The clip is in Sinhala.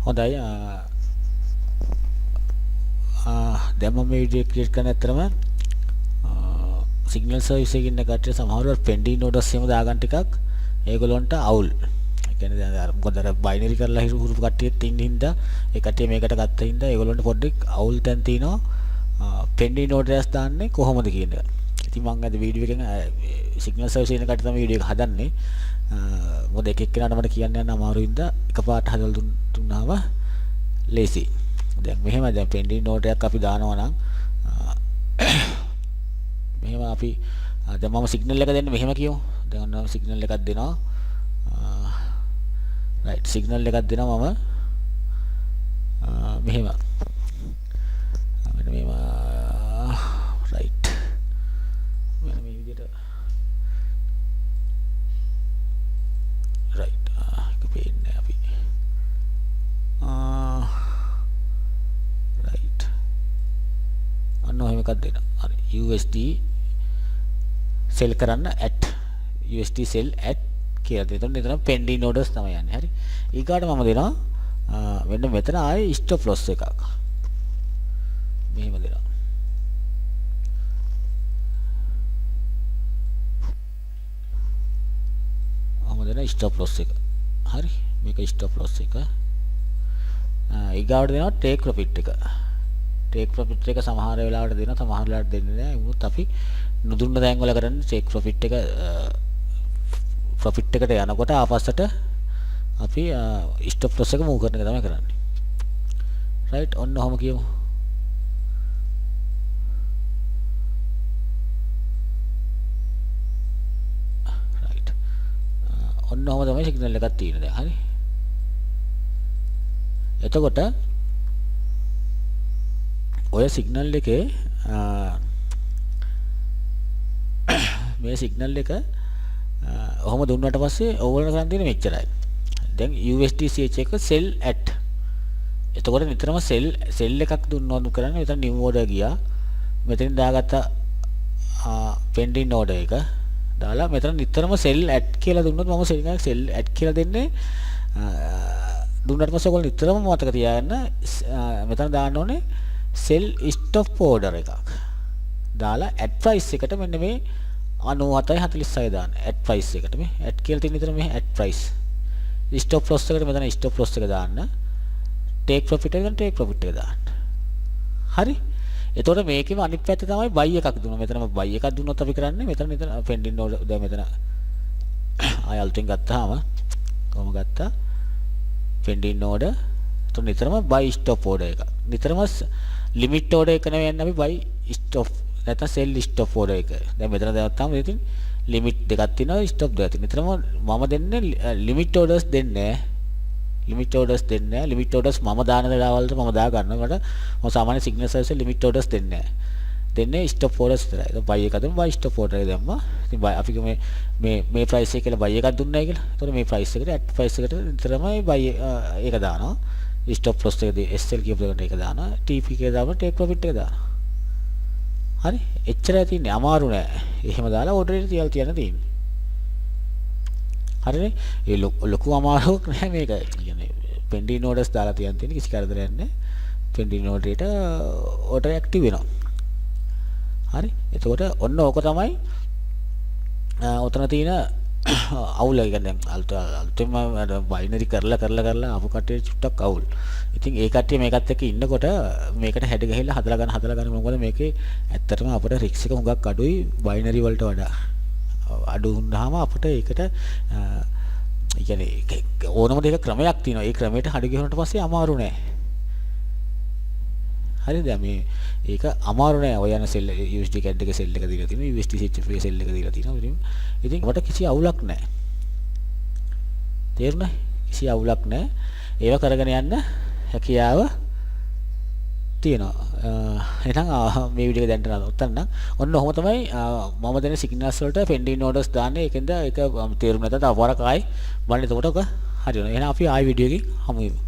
හොඳයි දැන් මම මේ වීඩියෝ ක්‍රියේට් කරන ඇත්තරම සිග්නල් සර්විස් එකකින් ඉන්න කට්ටිය සමහරවල් පෙන්ඩින් ඕඩර්ස් එහෙම දාගන්න ටිකක් ඒගොල්ලොන්ට අවුල්. ඒ කියන්නේ දැන් අර මොකද අර බයිනරි කරලා හිරු කට්ටියත් ඉන්න හින්දා ඒ කට්ටිය මේකට ගත්ත හින්දා ඒගොල්ලොන්ට පොඩ්ඩක් අවුල් තැන් තියෙනවා පෙන්ඩින් ඕඩර්ස් දාන්නේ කොහොමද කියන එක. ඉතින් මම අද වීඩියෝ එකෙන් සිග්නල් සර්විස් එකේ ඉන්න කට්ටිය තමයි වීඩියෝ එක හදන්නේ. මොකද එක එක්කෙනාට මට කියන්න යන අමාරු හින්දා එකපාරට හදලා දුන්නාම ලේසි. දැන් මෙහෙම දැන් පෙන්ඩින් නෝට් එකක් අපි දානවා නම් මෙහෙම අපි දැන් මම සිග්නල් එක දෙන්න මෙහෙම කියමු. දැන් ඔන්න සිග්නල් එකක් දෙනවා. රයිට් සිග්නල් එකක් දෙනවා මම මෙහෙම. මෙන්න මෙහෙම රයිට්. මෙන්න මේ විදිහට රයිට් ඒක පේන්නේ අපි රයිට් අන්න ඔහෙම එකක් දෙන්න. හරි USD sell කරන්න at USD sell at කියලා දෙතොත් එතන pending orders තමයි යන්නේ. හරි ඊගාට මම දෙනවා මෙන්න මෙතන ආයේ stop loss එකක් මෙහෙම දෙනවා. මම දෙන stop loss එක. හරි මේක stop loss එක. ඊගාට දෙනවා take profit එක. take profit එක සමහර වෙලාවට දෙනවා සමහර වෙලාවට දෙන්නේ නැහැ. ඒමුත් අපි නුදුන්න තැන් වල කරන්නේ take profit එක profit එකට යනකොට ආපස්සට අපි stop loss එක move කරන එක තමයි කරන්නේ. right ඔන්න ඔහම කියමු. right ඔන්න ඔහම තමයි signal එකක් තියෙන්නේ දැන්. හරි එතකොට ඔය සිග්නල් එකේ මේ සිග්නල් එක ඔහොම දුන්නාට පස්සේ ඕවර් කරන් තියෙන මෙච්චරයි. දැන් USDCH එක sell at. එතකොට නිතරම sell එකක් දුන්නොත් කරන්නේ මෙතන new order ගියා. මෙතනින් දාගත්ත pending order එක දාලා මෙතන නිතරම sell at කියලා දුන්නොත් මම sell at කියලා දෙන්නේ දුන්නාට පස්සේ ඔයගොල්ලෝ නිතරම මතක තියාගන්න මෙතන දාන්න ඕනේ sell stop order එකක් දාලා at price එකට මෙන්න මේ 97.46 දාන්න at price එකට මේ at කියලා තියෙන විතර මේ at price stop loss එකට මෙතන stop loss එක දාන්න take profit එකට take profit එක දාන්න. හරි එතකොට මේකෙම අනිත් පැත්ත තමයි buy එකක් දුන්නා. මෙතනම buy එකක් දුන්නොත් අපි කරන්නේ මෙතන pending order දැන් මෙතන ආය අලුතෙන් ගත්තාම කොහොම ගත්තා pending order එතකොට නිතරම buy stop order එක. නිතරම limit order එක නෙවෙයි යන්නේ අපි buy stop නැත්නම් sell stop order එක. දැන් මෙතන දාගත්තාම ඉතින් limit දෙකක් තියෙනවා stop දෙකක් තියෙනවා. නිතරම මම දෙන්නේ limit orders දෙන්නේ නැහැ. limit orders දෙන්නේ නැහැ. limit orders මම දාන දඩවලට මම දා ගන්නවා. මට මම සාමාන්‍ය signal service limit orders දෙන්නේ නැහැ. දෙන්නේ stop orders විතරයි. දැන් buy එක දුන්නා buy stop order එක දැම්මා. ඉතින් අපි මේ price එක කියලා buy එකක් දුන්නයි කියලා. එතකොට මේ price එකට at price එකට නිතරමයි buy එක දානවා. stop loss එක SL කියපු එකට ඒක දානවා. TP එක දානවා take profit එක දානවා. හරි එච්චරයි තියෙන්නේ අමාරු නෑ. එහෙම දාලා ඕඩර් එක තියලා තියන්න තියෙන්නේ. හරිනේ ඒ ලොකු අමාරුවක් නෑ මේක. කියන්නේ pending orders දාලා තියන්න තියෙන්නේ කිසි කරදරයක් නෑ. pending order එකට order active වෙනවා. හරි එතකොට ඔන්න ඕක තමයි ඔතන තියෙන අවුල. ඒ කියන්නේ අලුතෙන්ම බයිනරි කරලා අපු කට්ටිය චුට්ටක් අවුල්. ඉතින් ඒ කට්ටිය මේකත් එක්ක ඉන්නකොට මේකට හැඩ ගහලා හදලා ගන්න මොකද මේකේ ඇත්තටම අපිට රිස්ක් එක හුඟක් අඩුයි බයිනරි වලට වඩා. අඩු වුණාම අපිට ඒකට කියන්නේ ඕනම දෙයක ක්‍රමයක් තියෙනවා. ඒ ක්‍රමයට හඩ ගහනට පස්සේ අමාරු නෑ. හරිද? මේ ඒක අමාරු නෑ. ඔය යන සෙල් USD CAD එක සෙල් එක දීලා තියෙනවා. USD CHF සෙල් එක දීලා තියෙනවා. ඉතින් අපට කිසි අවුලක් නෑ. තේරුණා? කිසි අවුලක් නෑ. ඒව කරගෙන යන්න හැකියාව තියෙනවා. එහෙනම් මේ වීඩියෝ එක දැන්ට නවත්තන්න. ඔන්න ඔහොම තමයි මම දෙන සිග්නල්ස් වලට pending orders දාන්නේ. ඒකෙන්ද ඒක තේරුම් නැත්නම් තව වරක් ආයි බලන්න. එතකොට ඔක හරි වෙනවා. එහෙනම් අපි ආයි වීඩියෝ එකකින් හමු වෙමු.